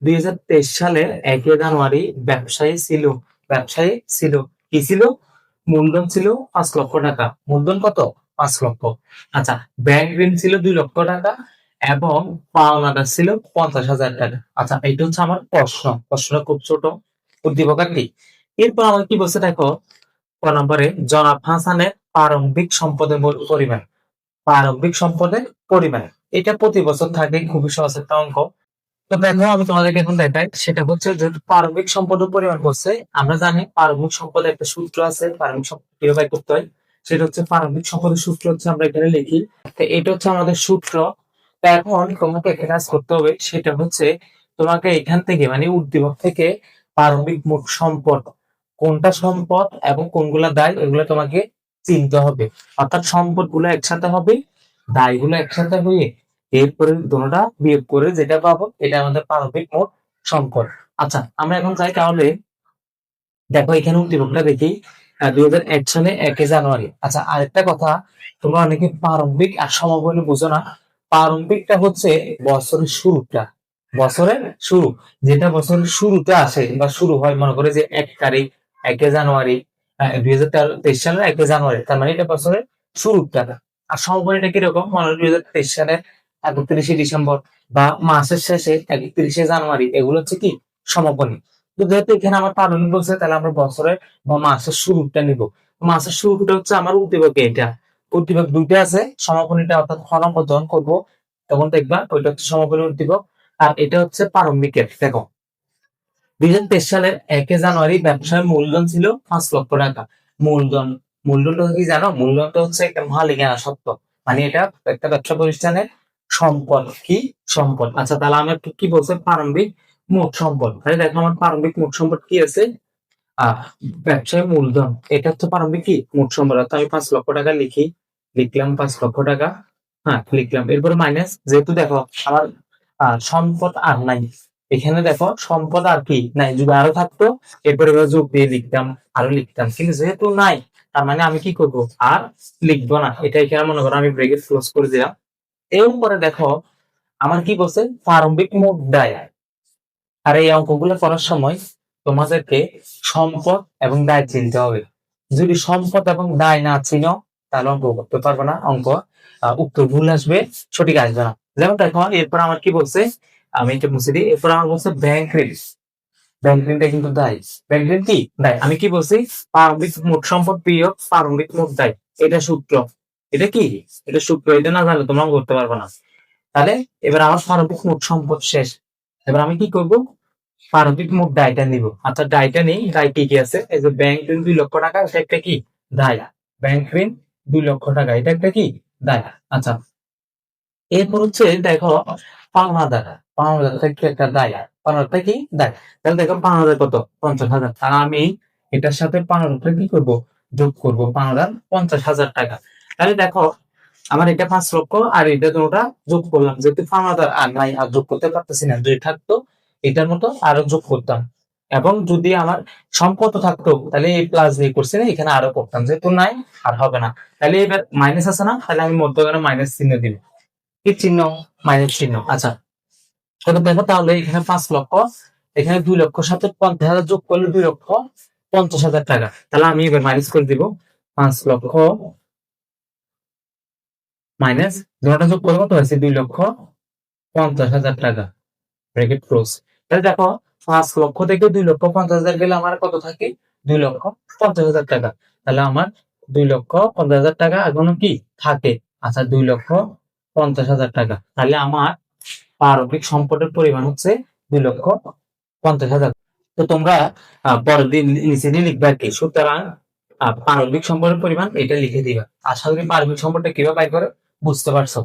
2023 সালের 1 জানুয়ারি ব্যবসায়ী ছিল কি ছিল? মূলধন ছিল 5 লক্ষ টাকা। মূলধন কত? 5 লক্ষ। আচ্ছা, ব্যাংক ঋণ ছিল 2 লক্ষ টাকা এবং পাওনাদার ছিল 50,000 টাকা। আচ্ছা, এটা হচ্ছে আমার প্রশ্নটা খুব ছোট, উদ্দীপক কি। এরপর আমার কি বলছে দেখো, ক নম্বরে জনাব হাসানের প্রারম্ভিক সম্পদের পরিমাণ। এটা প্রতি বছর থাকে, খুবই সহজ একটা অঙ্ক। তো দেখো, আমি তোমাদেরকে এখন দেখাই, সেটা হচ্ছে যে প্রারম্ভিক সম্পদের পরিমাণ করছে। আমরা জানি প্রারম্ভিক সম্পদের একটা সূত্র আছে, প্রারম্ভিক সম্পদ কিভাবে করতে হয়। সেটা হচ্ছে প্রারম্ভিক সম্পদের সূত্র হচ্ছে, আমরা এখানে লিখি। তো এটা হচ্ছে আমাদের সূত্র। তো এখন তোমাকে একটা কাজ করতে হবে, সেটা হচ্ছে তোমাকে এখান থেকে মানে উদ্দীপক থেকে প্রারম্ভিক মোট সম্পদ কোনটা সম্পদ এবং কোনগুলা দায়, এগুলো তোমাকে চিনতে হবে। অর্থাৎ সম্পদ গুলো একসাথে হবে, দায় গুলো একসাথে হয়ে এরপরে দুটোটা বিয়োগ করে যেটা পাবো, এটা আমাদের প্রারম্ভিক মোট সম্পদ। আচ্ছা, আমরা এখন যাই তাহলে। দেখো এখানে উদ্দীপকটা দেখি, 2001 সালে 1 জানুয়ারি। আচ্ছা, আরেকটা কথা, তোমরা অনেকে প্রারম্ভিক আর সমাপনী বুঝো না। প্রারম্ভিকটা হচ্ছে বছরের শুরুটা, বছরের শুরু, যেটা বছরের শুরুতে আসে বা শুরু হয়, মনে করে যে 1 তারিখ, 1 জানুয়ারি, 2023 সালের 1 জানুয়ারি, তার মানে এটা বছরের শুরুটা। আর সমাপনীটা কিরকম, মনে হয় 2023 সালের 31শে ডিসেম্বর বা মাসের শেষে 31শে জানুয়ারি, এগুলো হচ্ছে কি সমাপনী। তো যেহেতু এখানে আমার প্রারম্ভিক বলছে, তাহলে আমরা বছরের বা মাসের শুরুটা নিব। মাসের শুরুটা হচ্ছে আমার উদ্দীপক, এটা উদ্দীপক দুইটা আছে, সমাপনীটা অর্থাৎ খ নম্বর যখন করবো তখন দেখবা ওইটা হচ্ছে সমাপনী উদ্দীপক, আর এটা হচ্ছে প্রারম্ভিকের। দেখো 2023 সালের 1 জানুয়ারি ব্যবসার মূলধন ছিল 5 লক্ষ টাকা। মূলধন, মূলধনটা কি জানো? মূলধনটা হচ্ছে একটা মালিকানা সত্ত্ব, মানে এটা একটা ব্যবসা প্রতিষ্ঠানের সম্পদ। কি সম্পদ? আচ্ছা, তাহলে আমার কি বলছে? প্রারম্ভিক মোট সম্পদ। তাহলে দেখো আমার প্রারম্ভিক মোট সম্পদ কি আছে? আহ ব্যবসায় মূলধন, এটা হচ্ছে প্রারম্ভিক কি মোট সম্পদ। তো আমি 5 লক্ষ টাকা লিখলাম 5 লক্ষ টাকা। হ্যাঁ, লিখলাম। এরপরে মাইনাস, যেহেতু দেখো আমার সম্পদ আর নাই, এখানে দেখো সম্পদ আর কি নাই, যদি আরো থাকতো এরপরে যোগ দিয়ে লিখতাম, আরো লিখতাম, কিন্তু যেহেতু নাই, তার মানে আমি কি করব? আর লিখবো না। এটা এখানে মনে করো আমি ব্রেকেট ক্লোজ করে দিলাম। এরপরে দেখো আমার কি বলছে? প্রারম্ভিক মোট দায়। আর এই অঙ্কগুলো করার সময় তোমাদেরকে সম্পদ এবং দায় চিনতে হবে। যদি সম্পদ এবং দায় না চিনো, তাহলে অঙ্ক করতে পারবে না। অঙ্ক উত্তর ভুল আসবে, সঠিক আসবে না। যেমন দেখো এরপর আমার কি বলছে, আমি এটা মুছে দিই। এরপর আমার বলছে ব্যাংক ঋণ। ব্যাংক ঋণটা কিন্তু দায়। ব্যাংক ঋণ কি দায়? আমি কি বলছি? প্রারম্ভিক মোট সম্পদ বিয়োগ প্রারম্ভিক মোট দায়, এটা সূত্র। এটা কি? এটা সূত্র। এটা না জানলে তোমরা করতে পারবে না। তাহলে এবার আমার প্রারম্ভিক মোট সম্পদ শেষ। এবার আমি কি করব? প্রারম্ভিক মোট দায়টা নিব। আচ্ছা, দায়টা নেই। দায় কি কি আছে? এই যে ব্যাংক ঋণ 2 লক্ষ টাকা, এটা একটা কি দায়। ব্যাংক ঋণ 2 লক্ষ টাকা, এটা একটা কি দায়। আচ্ছা, এরপর হচ্ছে দেখো পাওনাদার। পাওনাদারটা কি একটা দায়, পাওনাদারটা কি দায়। তাহলে দেখো পাওনাদার কত? 50,000। আর আমি এটার সাথে পাওনাদারটা কি করব? যোগ করব। পাওনাদার 50,000 টাকা। তাহলে দেখো আমার এটা 5 লক্ষ আর এটা দুটোটা যোগ করলাম, যেহেতু পাওনাদার আর নাই, আর যোগ করতে পারতেছি না। যদি থাকতো এটার মতো আরো যোগ করতাম, এবং যদি আমার সম্পদ থাকতো তাহলে এই প্লাস দিয়ে করছি না, এখানে আরো করতাম, যেহেতু নাই আর হবে না। তাহলে এবার মাইনাস আছে না, তাহলে আমি মধ্যখানে মাইনাস চিহ্ন দিব। কি চিহ্ন? মাইনাস চিহ্ন। আচ্ছা, তাহলে দেখো তাহলে এখানে 5 লক্ষ, এখানে 2 লক্ষর সাথে 50,000 যোগ করলে 2,50,000 টাকা। তাহলে আমি এবার মাইনাস করে দিব। 5 লক্ষ মাইনাস দুটা যোগ করে কত হয়েছে? 2,50,000 টাকা। Bracket close. তাহলে দেখো 5 লক্ষ থেকে 2,50,000 গেলে আমার কত থাকে? 2,50,000 টাকা। তাহলে আমার 2,50,000 টাকা এখনো কি থাকে? আচ্ছা, 2,50,000 টাকা। তাহলে আমার প্রারম্ভিক সম্পদের পরিমাণ হচ্ছে 2,50,000। তো তোমরা পরের দিন নিচে নিয়ে লিখবে আর কি। সুতরাং প্রারম্ভিক সম্পদের পরিমাণ এটা লিখে দিবা। আশা করি প্রারম্ভিক সম্পদটা কিভাবে বাইর করে বুঝতে পারছো।